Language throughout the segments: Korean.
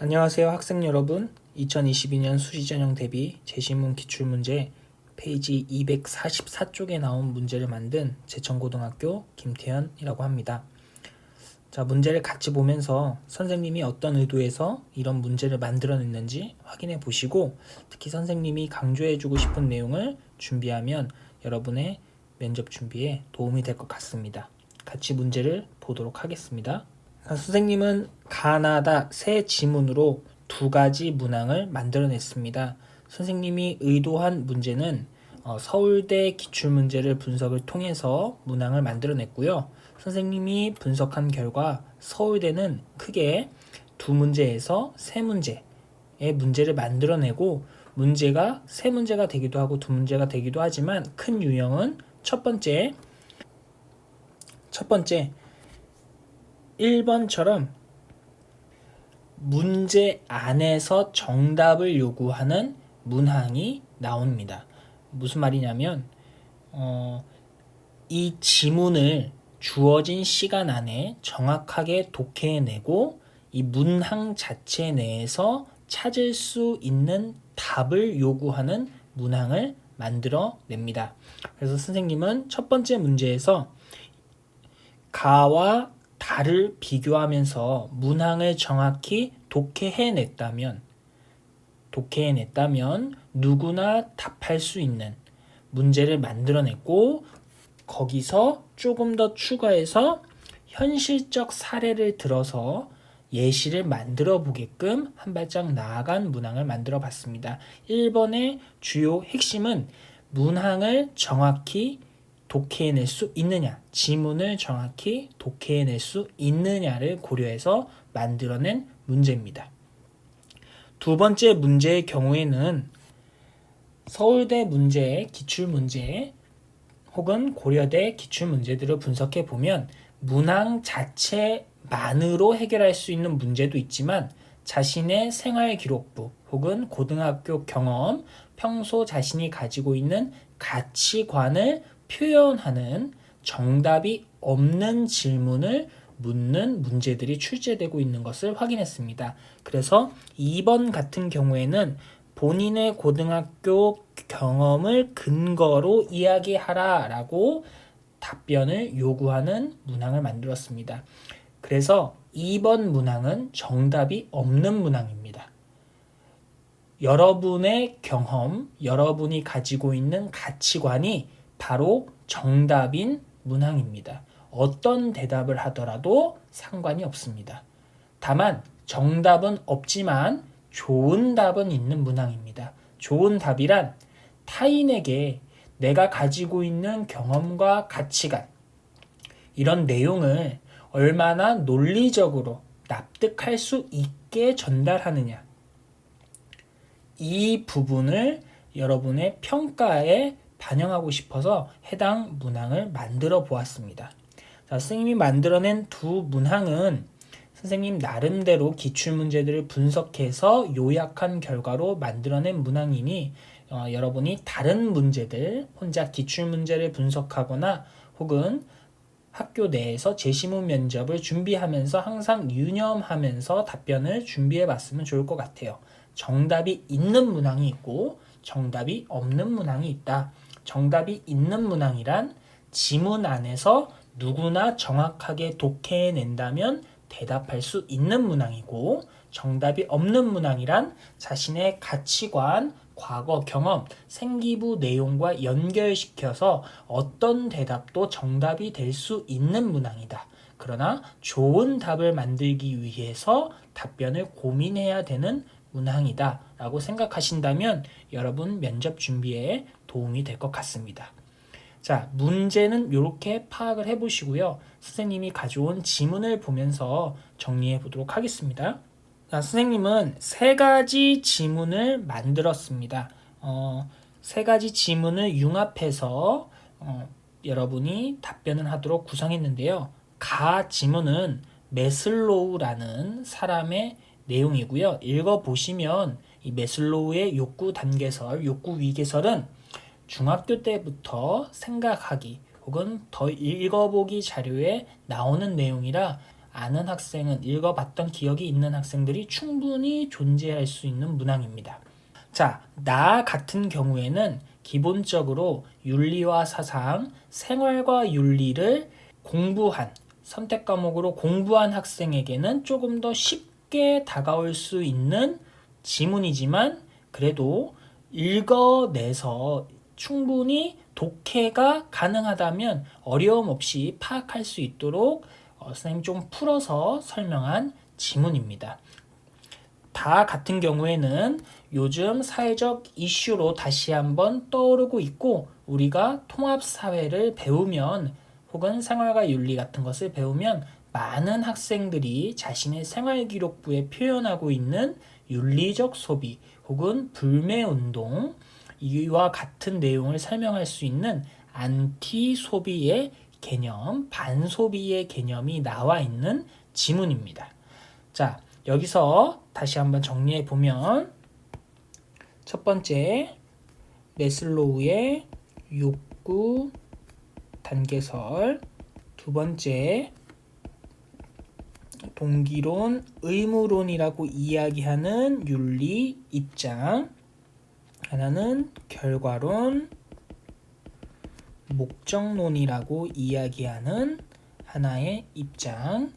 안녕하세요 학생 여러분. 2022년 수시전형 대비 제시문 기출문제 페이지 244쪽에 나온 문제를 만든 제천고등학교 김태현이라고 합니다. 자, 문제를 같이 보면서 선생님이 어떤 의도에서 이런 문제를 만들어냈는지 확인해 보시고, 특히 선생님이 강조해주고 싶은 내용을 준비하면 여러분의 면접 준비에 도움이 될 것 같습니다. 같이 문제를 보도록 하겠습니다. 선생님은 가나다 새 지문으로 두 가지 문항을 만들어냈습니다. 선생님이 의도한 문제는 서울대 기출문제를 분석을 통해서 문항을 만들어냈고요. 선생님이 분석한 결과 서울대는 크게 두 문제에서 세 문제의 문제를 만들어내고, 문제가 세 문제가 되기도 하고 두 문제가 되기도 하지만 큰 유형은 첫 번째 1번처럼 문제 안에서 정답을 요구하는 문항이 나옵니다. 무슨 말이냐면 이 지문을 주어진 시간 안에 정확하게 독해내고 이 문항 자체 내에서 찾을 수 있는 답을 요구하는 문항을 만들어냅니다. 그래서 선생님은 첫 번째 문제에서 가와 다를 비교하면서 문항을 정확히 독해냈다면 누구나 답할 수 있는 문제를 만들어냈고, 거기서 조금 더 추가해서 현실적 사례를 들어서 예시를 만들어 보게끔 한 발짝 나아간 문항을 만들어 봤습니다. 1번의 주요 핵심은 문항을 정확히 독해낼 수 있느냐, 지문을 정확히 독해낼 수 있느냐를 고려해서 만들어낸 문제입니다. 두 번째 문제의 경우에는 서울대 문제, 기출문제 혹은 고려대 기출문제들을 분석해 보면 문항 자체만으로 해결할 수 있는 문제도 있지만 자신의 생활기록부 혹은 고등학교 경험, 평소 자신이 가지고 있는 가치관을 표현하는 정답이 없는 질문을 묻는 문제들이 출제되고 있는 것을 확인했습니다. 그래서 2번 같은 경우에는 본인의 고등학교 경험을 근거로 이야기하라 라고 답변을 요구하는 문항을 만들었습니다. 그래서 2번 문항은 정답이 없는 문항입니다. 여러분의 경험, 여러분이 가지고 있는 가치관이 바로 정답인 문항입니다. 어떤 대답을 하더라도 상관이 없습니다. 다만 정답은 없지만 좋은 답은 있는 문항입니다. 좋은 답이란 타인에게 내가 가지고 있는 경험과 가치관, 이런 내용을 얼마나 논리적으로 납득할 수 있게 전달하느냐, 이 부분을 여러분의 평가에 반영하고 싶어서 해당 문항을 만들어 보았습니다. 자, 선생님이 만들어낸 두 문항은 선생님 나름대로 기출문제들을 분석해서 요약한 결과로 만들어낸 문항이니 여러분이 다른 문제들, 혼자 기출문제를 분석하거나 혹은 학교 내에서 제시문 면접을 준비하면서 항상 유념하면서 답변을 준비해 봤으면 좋을 것 같아요. 정답이 있는 문항이 있고 정답이 없는 문항이 있다. 정답이 있는 문항이란 지문 안에서 누구나 정확하게 독해낸다면 대답할 수 있는 문항이고, 정답이 없는 문항이란 자신의 가치관, 과거 경험, 생기부 내용과 연결시켜서 어떤 대답도 정답이 될 수 있는 문항이다. 그러나 좋은 답을 만들기 위해서 답변을 고민해야 되는 문항이다 라고 생각하신다면 여러분 면접 준비에 도움이 될 것 같습니다. 자, 문제는 이렇게 파악을 해보시고요. 선생님이 가져온 지문을 보면서 정리해 보도록 하겠습니다. 자, 선생님은 세 가지 지문을 만들었습니다. 세 가지 지문을 융합해서 여러분이 답변을 하도록 구성했는데요. 가 지문은 매슬로우라는 사람의 내용이고요. 읽어보시면 이 매슬로우의 욕구 단계설, 욕구 위계설은 중학교 때부터 생각하기 혹은 더 읽어보기 자료에 나오는 내용이라 아는 학생은 읽어봤던 기억이 있는 학생들이 충분히 존재할 수 있는 문항입니다. 자, 나 같은 경우에는 기본적으로 윤리와 사상, 생활과 윤리를 공부한 선택 과목으로 공부한 학생에게는 조금 더 쉽게 다가올 수 있는 지문이지만 그래도 읽어내서 충분히 독해가 가능하다면 어려움 없이 파악할 수 있도록 선생님이 좀 풀어서 설명한 지문입니다. 다 같은 경우에는 요즘 사회적 이슈로 다시 한번 떠오르고 있고 우리가 통합사회를 배우면 혹은 생활과 윤리 같은 것을 배우면 많은 학생들이 자신의 생활기록부에 표현하고 있는 윤리적 소비 혹은 불매운동 이와 같은 내용을 설명할 수 있는 안티소비의 개념, 반소비의 개념이 나와 있는 지문입니다. 자, 여기서 다시 한번 정리해 보면 첫 번째, 매슬로우의 욕구 단계설, 두 번째, 동기론, 의무론이라고 이야기하는 윤리 입장, 하나는 결과론, 목적론이라고 이야기하는 하나의 입장.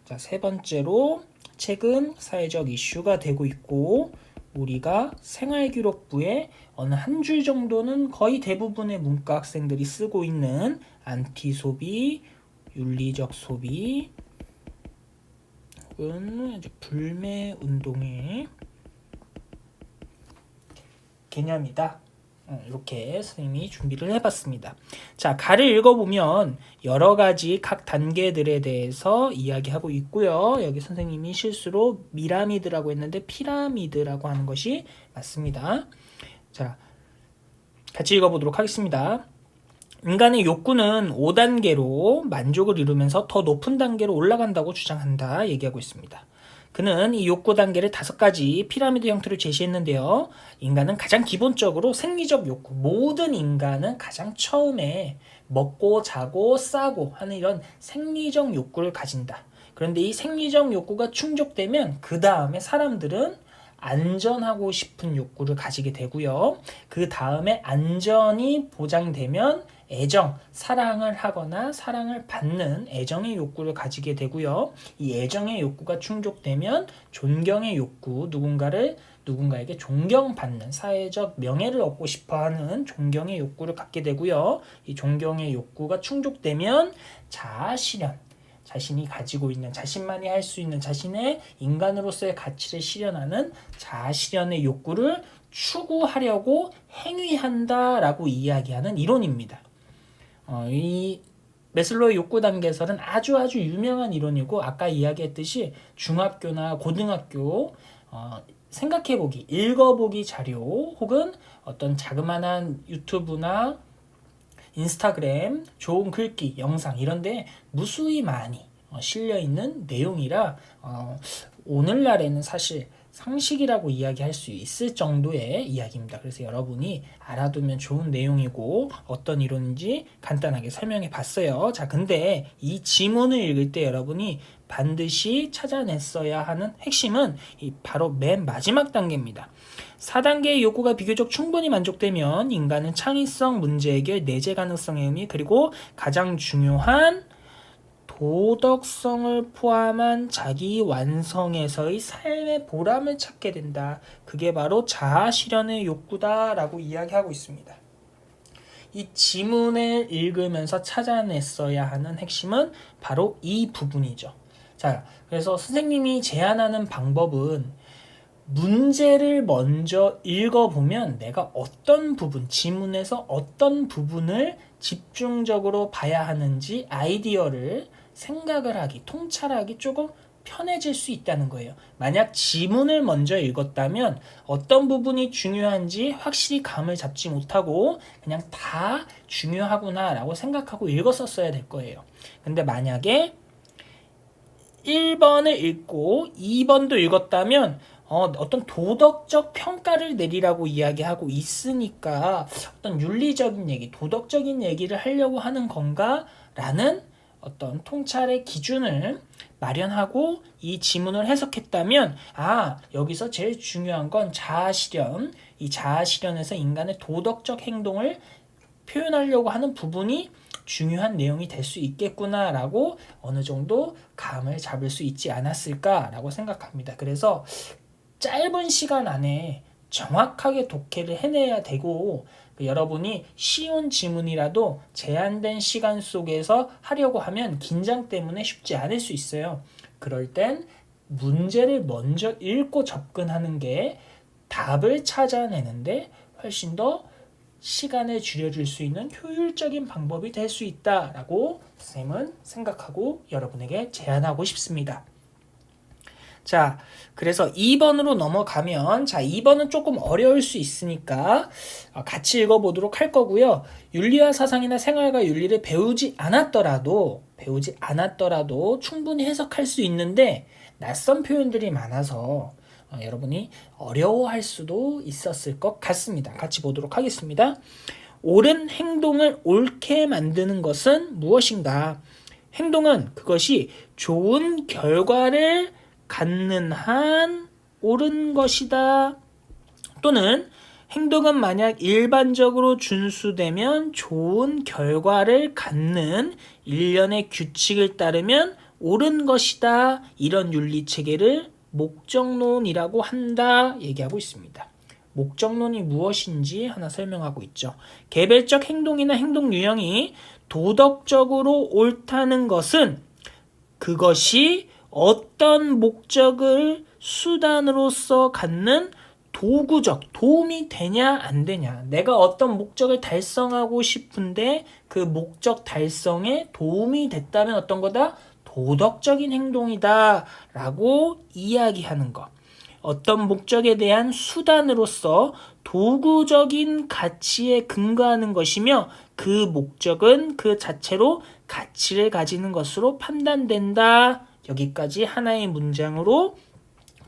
자, 세 번째로 최근 사회적 이슈가 되고 있고 우리가 생활기록부에 어느 한 줄 정도는 거의 대부분의 문과 학생들이 쓰고 있는 안티소비, 윤리적 소비 혹은 불매운동의 개념이다. 이렇게 선생님이 준비를 해봤습니다. 자, 가를 읽어보면 여러 가지 각 단계들에 대해서 이야기하고 있고요. 여기 선생님이 실수로 미라미드라고 했는데 피라미드라고 하는 것이 맞습니다. 자, 같이 읽어보도록 하겠습니다. 인간의 욕구는 5단계로 만족을 이루면서 더 높은 단계로 올라간다고 주장한다 얘기하고 있습니다. 그는 이 욕구 단계를 5가지 피라미드 형태로 제시했는데요. 인간은 가장 기본적으로 생리적 욕구, 모든 인간은 가장 처음에 먹고 자고 싸고 하는 이런 생리적 욕구를 가진다. 그런데 이 생리적 욕구가 충족되면 그 다음에 사람들은 안전하고 싶은 욕구를 가지게 되고요. 그 다음에 안전이 보장되면 애정, 사랑을 하거나 사랑을 받는 애정의 욕구를 가지게 되고요. 이 애정의 욕구가 충족되면 존경의 욕구, 누군가에게 존경받는 사회적 명예를 얻고 싶어하는 존경의 욕구를 갖게 되고요. 이 존경의 욕구가 충족되면 자아실현, 자신이 가지고 있는 자신만이 할 수 있는 자신의 인간으로서의 가치를 실현하는 자아실현의 욕구를 추구하려고 행위한다라고 이야기하는 이론입니다. 이 매슬로우의 욕구 단계설은 아주 유명한 이론이고 아까 이야기했듯이 중학교나 고등학교 생각해보기, 읽어보기 자료 혹은 어떤 자그마한 유튜브나 인스타그램, 좋은 글귀, 영상 이런데 무수히 많이 실려있는 내용이라 오늘날에는 사실 상식이라고 이야기할 수 있을 정도의 이야기입니다. 그래서 여러분이 알아두면 좋은 내용이고 어떤 이론인지 간단하게 설명해 봤어요. 자, 근데 이 지문을 읽을 때 여러분이 반드시 찾아냈어야 하는 핵심은 바로 맨 마지막 단계입니다. 4단계의 욕구가 비교적 충분히 만족되면 인간은 창의성, 문제 해결, 내재 가능성의 의미 그리고 가장 중요한 도덕성을 포함한 자기 완성에서의 삶의 보람을 찾게 된다. 그게 바로 자아 실현의 욕구다라고 이야기하고 있습니다. 이 지문을 읽으면서 찾아냈어야 하는 핵심은 바로 이 부분이죠. 자, 그래서 선생님이 제안하는 방법은 문제를 먼저 읽어보면 내가 어떤 부분, 지문에서 어떤 부분을 집중적으로 봐야 하는지 아이디어를 생각을 하기, 통찰하기 조금 편해질 수 있다는 거예요. 만약 지문을 먼저 읽었다면 어떤 부분이 중요한지 확실히 감을 잡지 못하고 그냥 다 중요하구나 라고 생각하고 읽었었어야 될 거예요. 근데 만약에 1번을 읽고 2번도 읽었다면 어떤 도덕적 평가를 내리라고 이야기하고 있으니까 어떤 윤리적인 얘기, 도덕적인 얘기를 하려고 하는 건가? 라는 어떤 통찰의 기준을 마련하고 이 지문을 해석했다면 여기서 제일 중요한 건 자아실현, 이 자아실현에서 인간의 도덕적 행동을 표현하려고 하는 부분이 중요한 내용이 될 수 있겠구나라고 어느 정도 감을 잡을 수 있지 않았을까라고 생각합니다. 그래서 짧은 시간 안에 정확하게 독해를 해내야 되고 여러분이 쉬운 지문이라도 제한된 시간 속에서 하려고 하면 긴장 때문에 쉽지 않을 수 있어요. 그럴 땐 문제를 먼저 읽고 접근하는 게 답을 찾아내는데 훨씬 더 시간을 줄여줄 수 있는 효율적인 방법이 될 수 있다라고 선생님은 생각하고 여러분에게 제안하고 싶습니다. 자, 그래서 2번으로 넘어가면 2번은 조금 어려울 수 있으니까 같이 읽어보도록 할 거고요. 윤리와 사상이나 생활과 윤리를 배우지 않았더라도 충분히 해석할 수 있는데 낯선 표현들이 많아서 여러분이 어려워할 수도 있었을 것 같습니다. 같이 보도록 하겠습니다. 옳은 행동을 옳게 만드는 것은 무엇인가? 행동은 그것이 좋은 결과를 갖는 한 옳은 것이다. 또는 행동은 만약 일반적으로 준수되면 좋은 결과를 갖는 일련의 규칙을 따르면 옳은 것이다. 이런 윤리체계를 목적론이라고 한다. 얘기하고 있습니다. 목적론이 무엇인지 하나 설명하고 있죠. 개별적 행동이나 행동 유형이 도덕적으로 옳다는 것은 그것이 어떤 목적을 수단으로서 갖는 도구적 도움이 되냐 안 되냐, 내가 어떤 목적을 달성하고 싶은데 그 목적 달성에 도움이 됐다면 어떤 거다? 도덕적인 행동이다 라고 이야기하는 것. 어떤 목적에 대한 수단으로서 도구적인 가치에 근거하는 것이며 그 목적은 그 자체로 가치를 가지는 것으로 판단된다. 여기까지 하나의 문장으로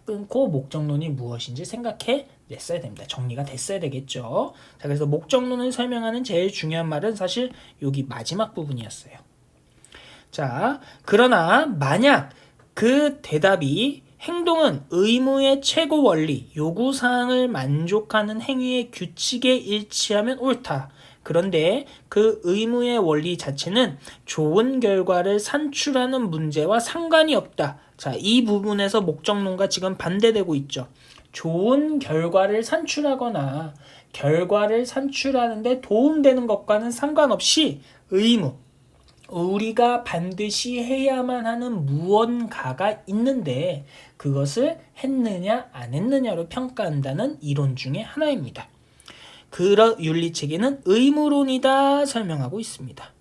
끊고 목적론이 무엇인지 생각해 냈어야 됩니다. 정리가 됐어야 되겠죠. 자, 그래서 목적론을 설명하는 제일 중요한 말은 사실 여기 마지막 부분이었어요. 자, 그러나 만약 그 대답이 행동은 의무의 최고 원리, 요구사항을 만족하는 행위의 규칙에 일치하면 옳다. 그런데 그 의무의 원리 자체는 좋은 결과를 산출하는 문제와 상관이 없다. 자, 이 부분에서 목적론과 지금 반대되고 있죠. 좋은 결과를 산출하거나 결과를 산출하는데 도움되는 것과는 상관없이 의무, 우리가 반드시 해야만 하는 무언가가 있는데 그것을 했느냐 안 했느냐로 평가한다는 이론 중에 하나입니다. 그런 윤리체계는 의무론이다 설명하고 있습니다.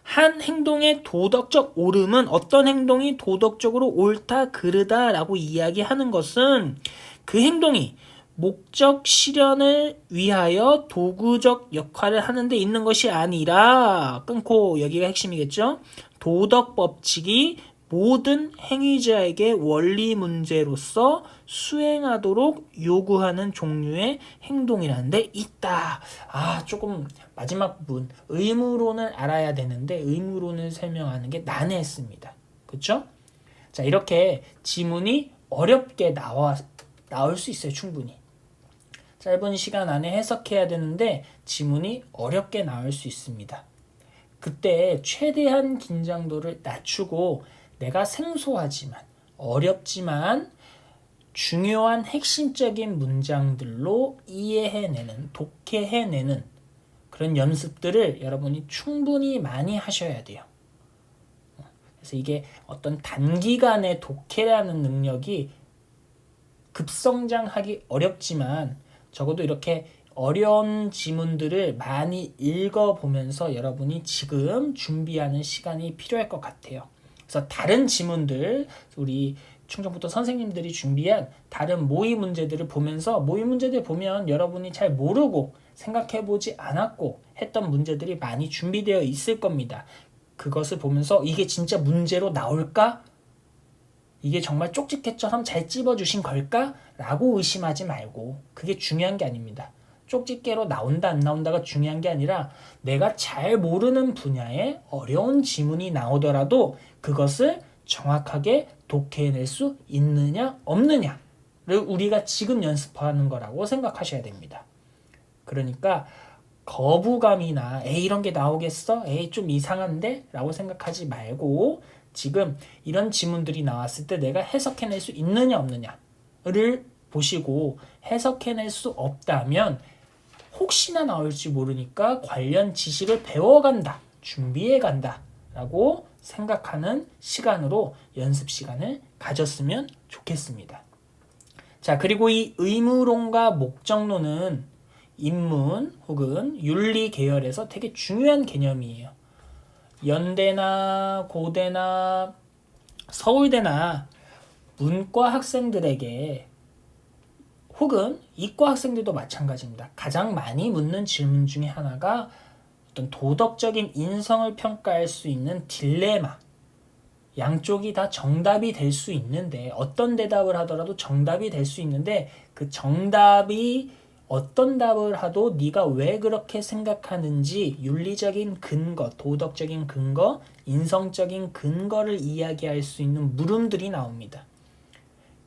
한 행동의 도덕적 옳음은 어떤 행동이 도덕적으로 옳다 그르다 라고 이야기하는 것은 그 행동이 목적 실현을 위하여 도구적 역할을 하는 데 있는 것이 아니라, 끊고 여기가 핵심이겠죠. 도덕 법칙이 모든 행위자에게 원리 문제로서 수행하도록 요구하는 종류의 행동이라는 데 있다. 조금 마지막 부분 의무론을 알아야 되는데 의무론을 설명하는 게 난해했습니다. 그렇죠? 자, 이렇게 지문이 어렵게 나올 수 있어요. 충분히. 짧은 시간 안에 해석해야 되는데 지문이 어렵게 나올 수 있습니다. 그때 최대한 긴장도를 낮추고 내가 생소하지만 어렵지만 중요한 핵심적인 문장들로 이해해내는, 독해해내는 그런 연습들을 여러분이 충분히 많이 하셔야 돼요. 그래서 이게 어떤 단기간의 독해라는 능력이 급성장하기 어렵지만 적어도 이렇게 어려운 지문들을 많이 읽어보면서 여러분이 지금 준비하는 시간이 필요할 것 같아요. 그래서 다른 지문들, 우리 충정부터 선생님들이 준비한 다른 모의 문제들을 보면서 모의 문제들 보면 여러분이 잘 모르고 생각해보지 않았고 했던 문제들이 많이 준비되어 있을 겁니다. 그것을 보면서 이게 진짜 문제로 나올까? 이게 정말 쪽집게처럼 잘 찝어주신 걸까? 라고 의심하지 말고, 그게 중요한 게 아닙니다. 쪽집게로 나온다 안 나온다가 중요한 게 아니라 내가 잘 모르는 분야에 어려운 지문이 나오더라도 그것을 정확하게 독해낼 수 있느냐 없느냐를 우리가 지금 연습하는 거라고 생각하셔야 됩니다. 그러니까 거부감이나 에이 이런 게 나오겠어? 에이 좀 이상한데? 라고 생각하지 말고 지금 이런 지문들이 나왔을 때 내가 해석해낼 수 있느냐 없느냐를 보시고 해석해낼 수 없다면 혹시나 나올지 모르니까 관련 지식을 배워간다, 준비해간다 라고 생각하는 시간으로 연습 시간을 가졌으면 좋겠습니다. 자, 그리고 이 의무론과 목적론은 인문 혹은 윤리 계열에서 되게 중요한 개념이에요. 연대나 고대나 서울대나 문과 학생들에게 혹은 이과 학생들도 마찬가지입니다. 가장 많이 묻는 질문 중에 하나가 어떤 도덕적인 인성을 평가할 수 있는 딜레마. 양쪽이 다 정답이 될 수 있는데 어떤 대답을 하더라도 정답이 될 수 있는데 그 정답이 어떤 답을 하도 네가 왜 그렇게 생각하는지 윤리적인 근거, 도덕적인 근거, 인성적인 근거를 이야기할 수 있는 물음들이 나옵니다.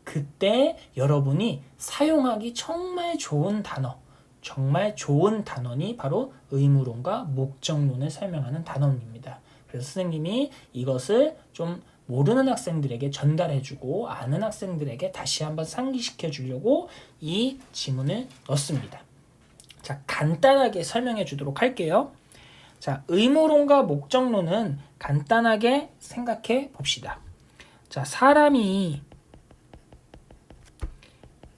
그때 여러분이 사용하기 정말 좋은 단어, 정말 좋은 단원이 바로 의무론과 목적론을 설명하는 단원입니다. 그래서 선생님이 이것을 좀 모르는 학생들에게 전달해주고 아는 학생들에게 다시 한번 상기시켜 주려고 이 지문을 넣습니다. 자, 간단하게 설명해 주도록 할게요. 자, 의무론과 목적론은 간단하게 생각해 봅시다. 자, 사람이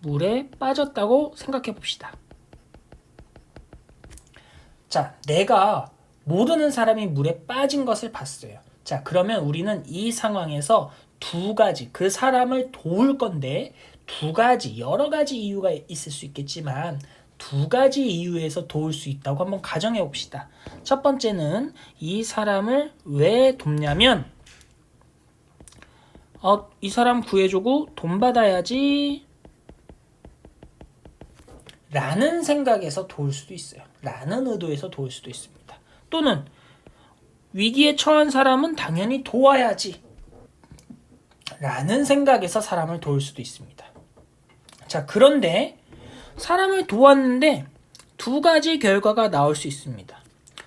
물에 빠졌다고 생각해 봅시다. 자, 내가 모르는 사람이 물에 빠진 것을 봤어요. 자, 그러면 우리는 이 상황에서 두 가지, 그 사람을 도울 건데 두 가지, 여러 가지 이유가 있을 수 있겠지만 두 가지 이유에서 도울 수 있다고 한번 가정해 봅시다. 첫 번째는 이 사람을 왜 돕냐면 이 사람 구해주고 돈 받아야지 라는 생각에서 도울 수도 있어요. 라는 의도에서 도울 수도 있습니다. 또는 위기에 처한 사람은 당연히 도와야지 라는 생각에서 사람을 도울 수도 있습니다. 자, 그런데 사람을 도왔는데 두 가지 결과가 나올 수 있습니다.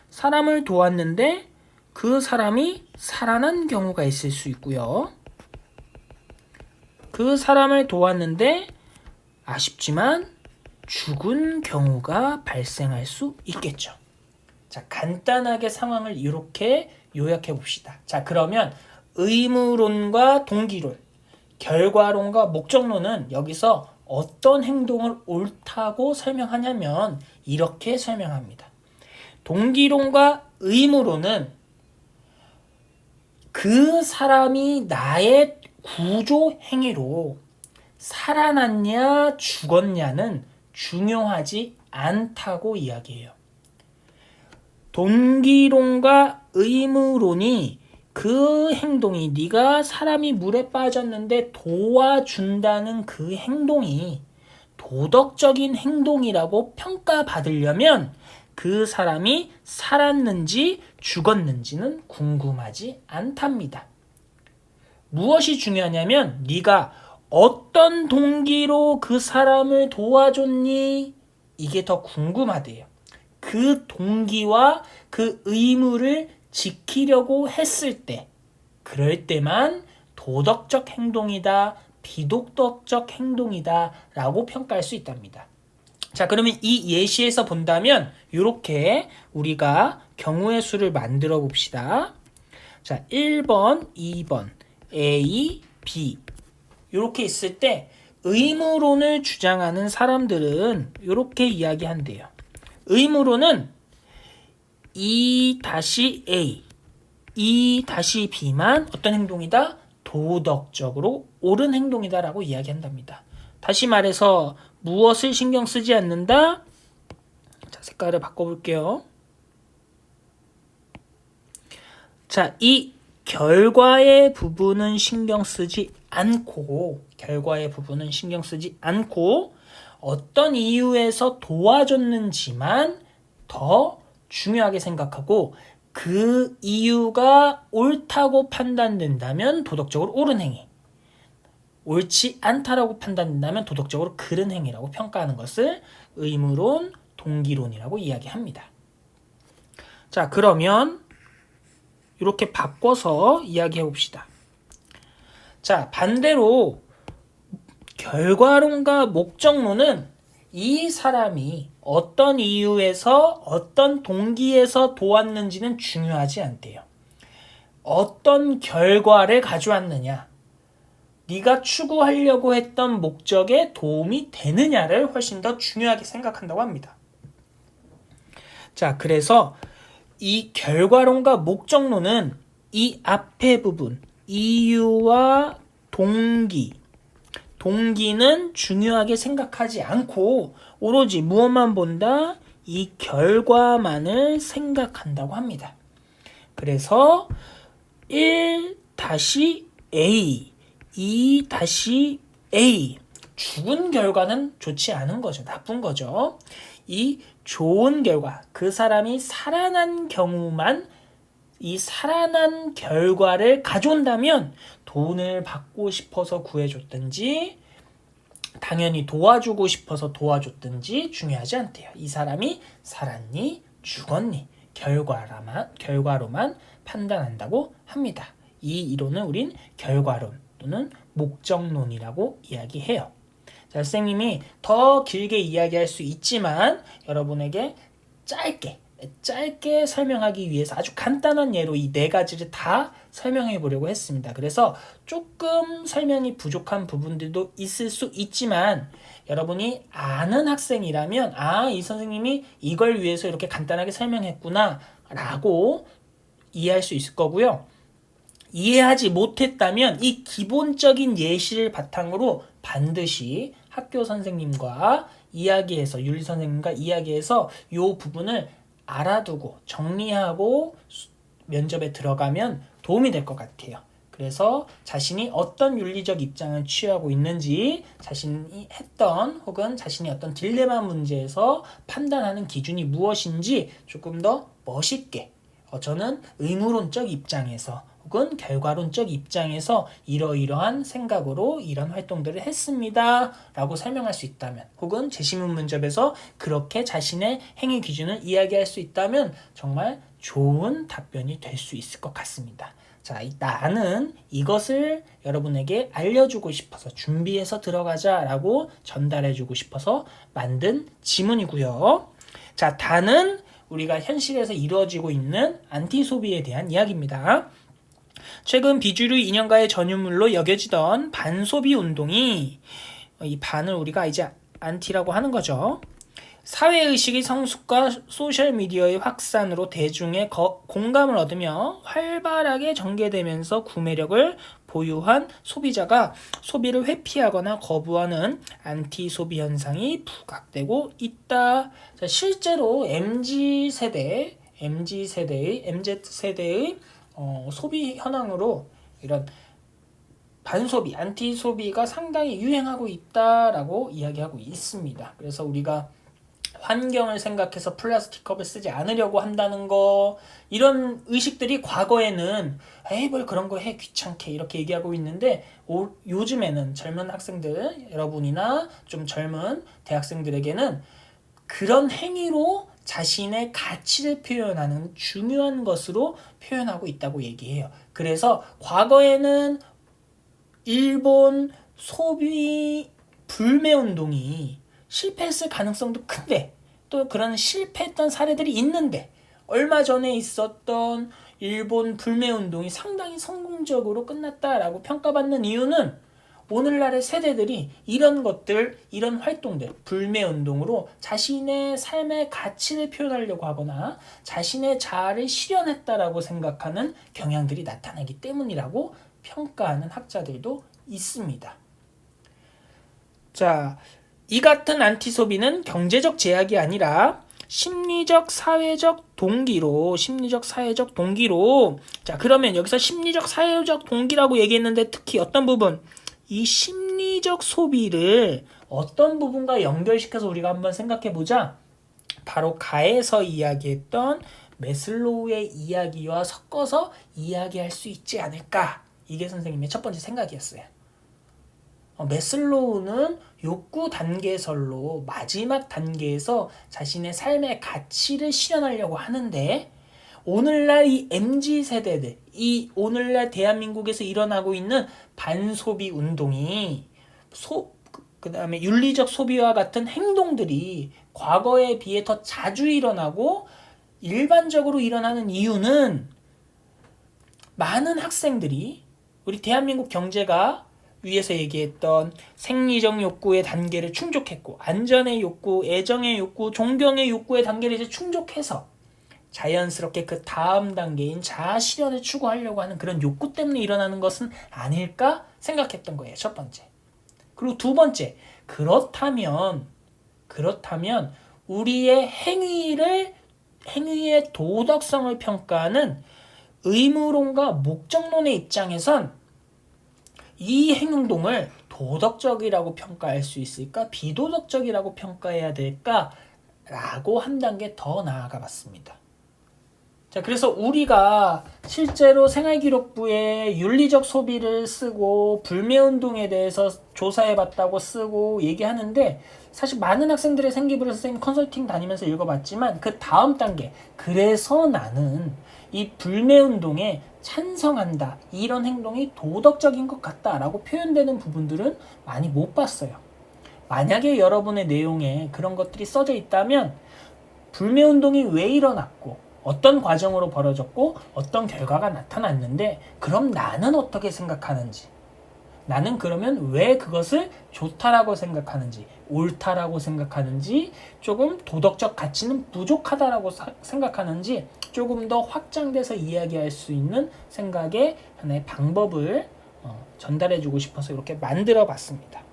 사람을 도왔는데 그 사람이 살아난 경우가 있을 수 있고요. 그 사람을 도왔는데 아쉽지만 죽은 경우가 발생할 수 있겠죠. 자, 간단하게 상황을 이렇게 요약해 봅시다. 자, 그러면 의무론과 동기론, 결과론과 목적론은 여기서 어떤 행동을 옳다고 설명하냐면 이렇게 설명합니다. 동기론과 의무론은 그 사람이 나의 구조 행위로 살아났냐 죽었냐는 중요하지 않다고 이야기해요. 동기론과 의무론이 그 행동이 네가 사람이 물에 빠졌는데 도와준다는 그 행동이 도덕적인 행동이라고 평가받으려면 그 사람이 살았는지 죽었는지는 궁금하지 않답니다. 무엇이 중요하냐면 네가 어떤 동기로 그 사람을 도와줬니? 이게 더 궁금하대요. 그 동기와 그 의무를 지키려고 했을 때, 그럴 때만 도덕적 행동이다, 비도덕적 행동이다 라고 평가할 수 있답니다. 자, 그러면 이 예시에서 본다면 이렇게 우리가 경우의 수를 만들어 봅시다. 자, 1번, 2번, A, B 이렇게 있을 때 의무론을 주장하는 사람들은 이렇게 이야기한대요. 의무론은 E-A, E-B만 어떤 행동이다? 도덕적으로 옳은 행동이다 라고 이야기한답니다. 다시 말해서 무엇을 신경 쓰지 않는다? 자, 색깔을 바꿔볼게요. 자, 이 결과의 부분은 신경 쓰지 않고, 결과의 부분은 신경 쓰지 않고 어떤 이유에서 도와줬는지만 더 중요하게 생각하고, 그 이유가 옳다고 판단된다면 도덕적으로 옳은 행위, 옳지 않다라고 판단된다면 도덕적으로 그른 행위라고 평가하는 것을 의무론, 동기론이라고 이야기합니다. 자, 그러면 이렇게 바꿔서 이야기해 봅시다. 자, 반대로 결과론과 목적론은 이 사람이 어떤 이유에서 어떤 동기에서 도왔는지는 중요하지 않대요. 어떤 결과를 가져왔느냐, 네가 추구하려고 했던 목적에 도움이 되느냐를 훨씬 더 중요하게 생각한다고 합니다. 자, 그래서 이 결과론과 목적론은 이 앞에 부분, 이유와 동기는 중요하게 생각하지 않고 오로지 무엇만 본다? 이 결과만을 생각한다고 합니다. 그래서 1-A, 2-A, 죽은 결과는 좋지 않은 거죠. 나쁜 거죠. 이 좋은 결과, 그 사람이 살아난 경우만, 이 살아난 결과를 가져온다면 돈을 받고 싶어서 구해줬든지 당연히 도와주고 싶어서 도와줬든지 중요하지 않대요. 이 사람이 살았니 죽었니 결과로만 판단한다고 합니다. 이 이론은 우린 결과론 또는 목적론이라고 이야기해요. 자, 선생님이 더 길게 이야기할 수 있지만 여러분에게 짧게 설명하기 위해서 아주 간단한 예로 이 네 가지를 다 설명해 보려고 했습니다. 그래서 조금 설명이 부족한 부분들도 있을 수 있지만 여러분이 아는 학생이라면 이 선생님이 이걸 위해서 이렇게 간단하게 설명했구나 라고 이해할 수 있을 거고요. 이해하지 못했다면 이 기본적인 예시를 바탕으로 반드시 학교 선생님과 이야기해서, 윤리 선생님과 이야기해서 이 부분을 알아두고 정리하고 면접에 들어가면 도움이 될 것 같아요. 그래서 자신이 어떤 윤리적 입장을 취하고 있는지, 자신이 했던 혹은 자신이 어떤 딜레마 문제에서 판단하는 기준이 무엇인지 조금 더 멋있게, 저는 의무론적 입장에서 혹은 결과론적 입장에서 이러이러한 생각으로 이런 활동들을 했습니다 라고 설명할 수 있다면, 혹은 재시문 문접에서 그렇게 자신의 행위 기준을 이야기할 수 있다면 정말 좋은 답변이 될 수 있을 것 같습니다. 자, 나는 이것을 여러분에게 알려주고 싶어서 준비해서 들어가자라고 전달해주고 싶어서 만든 지문이고요. 자, 다는 우리가 현실에서 이루어지고 있는 안티소비에 대한 이야기입니다. 최근 비주류 인연가의 전유물로 여겨지던 반소비 운동이, 이 반을 우리가 이제 안티라고 하는 거죠. 사회의식의 성숙과 소셜미디어의 확산으로 대중의 공감을 얻으며 활발하게 전개되면서 구매력을 보유한 소비자가 소비를 회피하거나 거부하는 안티소비 현상이 부각되고 있다. 자, 실제로 MZ세대의 소비 현황으로 이런 반소비, 안티소비가 상당히 유행하고 있다라고 이야기하고 있습니다. 그래서 우리가 환경을 생각해서 플라스틱 컵을 쓰지 않으려고 한다는 거, 이런 의식들이 과거에는 에이 뭘 그런 거 해 귀찮게 이렇게 얘기하고 있는데 요즘에는 젊은 학생들 여러분이나 좀 젊은 대학생들에게는 그런 행위로 자신의 가치를 표현하는 중요한 것으로 표현하고 있다고 얘기해요. 그래서 과거에는 일본 소비 불매운동이 실패했을 가능성도 큰데, 또 그런 실패했던 사례들이 있는데, 얼마 전에 있었던 일본 불매운동이 상당히 성공적으로 끝났다라고 평가받는 이유는 오늘날의 세대들이 이런 것들, 이런 활동들, 불매운동으로 자신의 삶의 가치를 표현하려고 하거나 자신의 자아를 실현했다라고 생각하는 경향들이 나타나기 때문이라고 평가하는 학자들도 있습니다. 자, 이 같은 안티소비는 경제적 제약이 아니라 심리적 사회적 동기로, 자, 그러면 여기서 심리적 사회적 동기라고 얘기했는데 특히 어떤 부분? 이 심리적 소비를 어떤 부분과 연결시켜서 우리가 한번 생각해 보자. 바로 가에서 이야기했던 매슬로우의 이야기와 섞어서 이야기할 수 있지 않을까. 이게 선생님의 첫 번째 생각이었어요. 매슬로우는 욕구 단계설로 마지막 단계에서 자신의 삶의 가치를 실현하려고 하는데, 오늘날 이 MZ세대들, 이 오늘날 대한민국에서 일어나고 있는 반소비 운동이 그 다음에 윤리적 소비와 같은 행동들이 과거에 비해 더 자주 일어나고 일반적으로 일어나는 이유는, 많은 학생들이 우리 대한민국 경제가 위에서 얘기했던 생리적 욕구의 단계를 충족했고, 안전의 욕구, 애정의 욕구, 존경의 욕구의 단계를 이제 충족해서 자연스럽게 그 다음 단계인 자아 실현을 추구하려고 하는 그런 욕구 때문에 일어나는 것은 아닐까 생각했던 거예요. 첫 번째. 그리고 두 번째, 그렇다면 우리의 행위의 도덕성을 평가하는 의무론과 목적론의 입장에선 이 행동을 도덕적이라고 평가할 수 있을까? 비도덕적이라고 평가해야 될까? 라고 한 단계 더 나아가 봤습니다. 자, 그래서 우리가 실제로 생활기록부에 윤리적 소비를 쓰고 불매운동에 대해서 조사해봤다고 쓰고 얘기하는데, 사실 많은 학생들의 생기부를 선생님 컨설팅 다니면서 읽어봤지만 그 다음 단계, 그래서 나는 이 불매운동에 찬성한다, 이런 행동이 도덕적인 것 같다라고 표현되는 부분들은 많이 못 봤어요. 만약에 여러분의 내용에 그런 것들이 써져 있다면 불매운동이 왜 일어났고 어떤 과정으로 벌어졌고 어떤 결과가 나타났는데, 그럼 나는 어떻게 생각하는지, 나는 그러면 왜 그것을 좋다라고 생각하는지, 옳다라고 생각하는지, 조금 도덕적 가치는 부족하다라고 생각하는지 조금 더 확장돼서 이야기할 수 있는 생각의 하나의 방법을 전달해주고 싶어서 이렇게 만들어 봤습니다.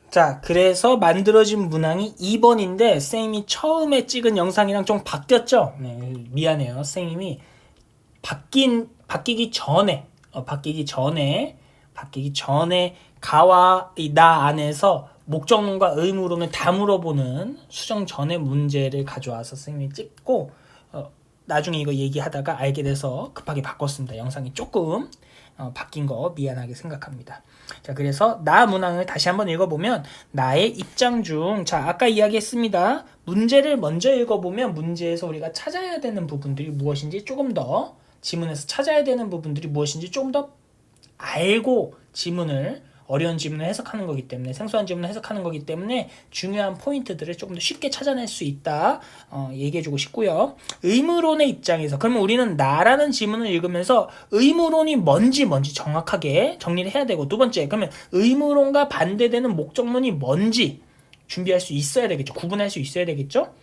자, 그래서 만들어진 문항이 2번인데 선생님이 처음에 찍은 영상이랑 좀 바뀌었죠? 네, 미안해요. 선생님이 바뀌기 전에 가와 이 나 안에서 목적론과 의무론을 다 물어보는 수정 전의 문제를 가져와서 선생님이 찍고, 나중에 이거 얘기하다가 알게 돼서 급하게 바꿨습니다. 영상이 조금 바뀐 거 미안하게 생각합니다. 자, 그래서 나 문항을 다시 한번 읽어보면, 나의 입장 중, 자, 아까 이야기했습니다. 문제를 먼저 읽어보면 문제에서 우리가 찾아야 되는 부분들이 무엇인지 조금 더, 지문에서 찾아야 되는 부분들이 무엇인지 조금 더 알고 어려운 지문을 해석하는 거기 때문에, 생소한 지문을 해석하는 거기 때문에 중요한 포인트들을 조금 더 쉽게 찾아낼 수 있다, 얘기해주고 싶고요. 의무론의 입장에서, 그러면 우리는 나라는 지문을 읽으면서 의무론이 뭔지 정확하게 정리를 해야 되고, 두 번째, 그러면 의무론과 반대되는 목적론이 뭔지 준비할 수 있어야 되겠죠. 구분할 수 있어야 되겠죠.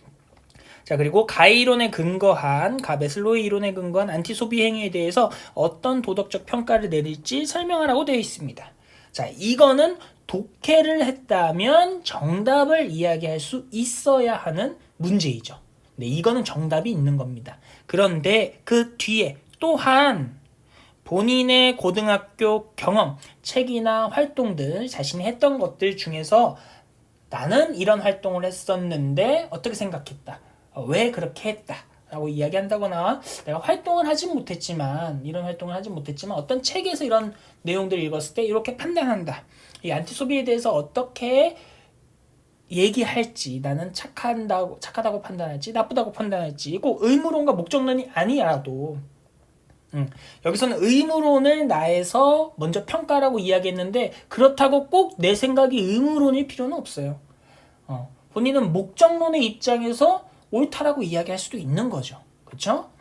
자, 그리고 가베슬로의 이론에 근거한 안티소비 행위에 대해서 어떤 도덕적 평가를 내릴지 설명하라고 되어 있습니다. 자, 이거는 독해를 했다면 정답을 이야기할 수 있어야 하는 문제이죠. 네, 이거는 정답이 있는 겁니다. 그런데 그 뒤에 또한 본인의 고등학교 경험, 책이나 활동들, 자신이 했던 것들 중에서 나는 이런 활동을 했었는데 어떻게 생각했다, 왜 그렇게 했다 라고 이야기한다거나, 내가 이런 활동을 하진 못했지만 어떤 책에서 이런 내용들을 읽었을 때 이렇게 판단한다, 이 안티소비에 대해서 어떻게 얘기할지, 나는 착하다고 판단할지 나쁘다고 판단할지, 꼭 의무론과 목적론이 아니라도, 여기서는 의무론을 나에서 먼저 평가라고 이야기했는데, 그렇다고 꼭 내 생각이 의무론일 필요는 없어요. 본인은 목적론의 입장에서 옳다라고 이야기할 수도 있는 거죠. 그렇죠?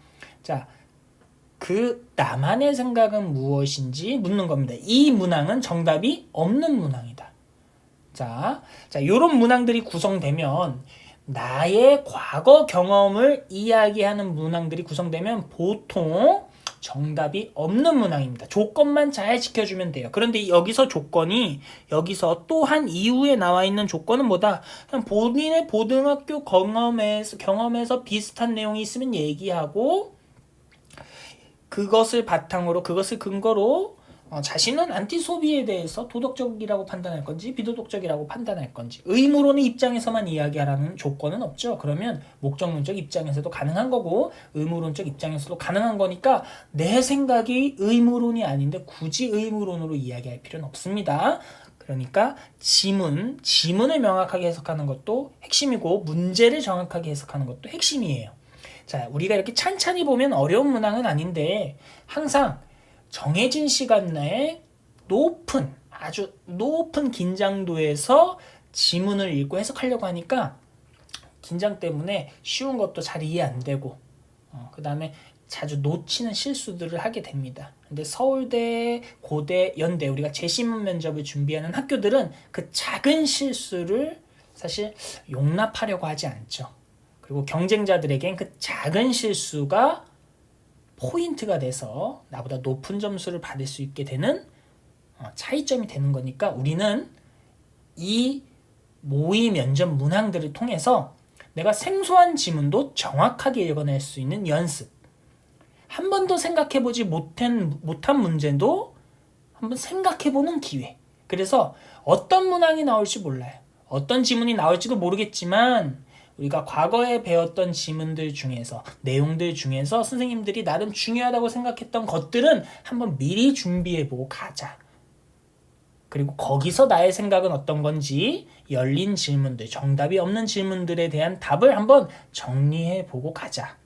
자, 그 나만의 생각은 무엇인지 묻는 겁니다. 이 문항은 정답이 없는 문항이다. 자, 이런 문항들이 구성되면, 나의 과거 경험을 이야기하는 문항들이 구성되면 보통 정답이 없는 문항입니다. 조건만 잘 지켜주면 돼요. 그런데 여기서 또한 이후에 나와 있는 조건은 뭐다? 그냥 본인의 고등학교 경험에서 비슷한 내용이 있으면 얘기하고, 그것을 근거로 자신은 안티 소비에 대해서 도덕적이라고 판단할 건지 비도덕적이라고 판단할 건지 의무론의 입장에서만 이야기하라는 조건은 없죠. 그러면 목적론적 입장에서도 가능한 거고 의무론적 입장에서도 가능한 거니까 내 생각이 의무론이 아닌데 굳이 의무론으로 이야기할 필요는 없습니다. 그러니까 지문을 명확하게 해석하는 것도 핵심이고 문제를 정확하게 해석하는 것도 핵심이에요. 자, 우리가 이렇게 찬찬히 보면 어려운 문항은 아닌데 항상 정해진 시간 내에 아주 높은 긴장도에서 지문을 읽고 해석하려고 하니까 긴장 때문에 쉬운 것도 잘 이해 안 되고 그 다음에 자주 놓치는 실수들을 하게 됩니다. 근데 서울대, 고대, 연대 우리가 재신문 면접을 준비하는 학교들은 그 작은 실수를 사실 용납하려고 하지 않죠. 그리고 경쟁자들에겐 그 작은 실수가 포인트가 돼서 나보다 높은 점수를 받을 수 있게 되는 차이점이 되는 거니까 우리는 이 모의 면접 문항들을 통해서 내가 생소한 지문도 정확하게 읽어낼 수 있는 연습, 한 번도 생각해보지 못한 문제도 한번 생각해보는 기회. 그래서 어떤 문항이 나올지 몰라요. 어떤 지문이 나올지도 모르겠지만 우리가 과거에 배웠던 지문들 중에서 내용들 중에서 선생님들이 나름 중요하다고 생각했던 것들은 한번 미리 준비해보고 가자. 그리고 거기서 나의 생각은 어떤 건지 열린 질문들, 정답이 없는 질문들에 대한 답을 한번 정리해보고 가자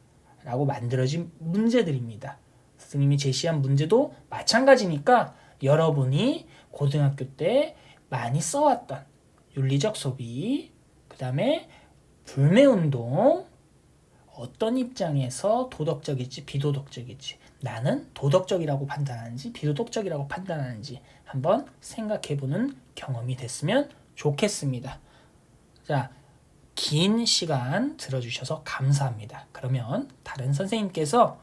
라고 만들어진 문제들입니다. 선생님이 제시한 문제도 마찬가지니까 여러분이 고등학교 때 많이 써왔던 윤리적 소비, 그 다음에 불매운동, 어떤 입장에서 도덕적일지 비도덕적일지, 나는 도덕적이라고 판단하는지 비도덕적이라고 판단하는지 한번 생각해보는 경험이 됐으면 좋겠습니다. 자, 긴 시간 들어주셔서 감사합니다. 그러면 다른 선생님께서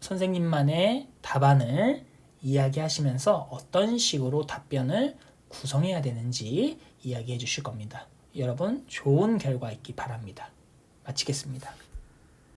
선생님만의 답안을 이야기하시면서 어떤 식으로 답변을 구성해야 되는지 이야기해 주실 겁니다. 여러분 좋은 결과 있기 바랍니다. 마치겠습니다.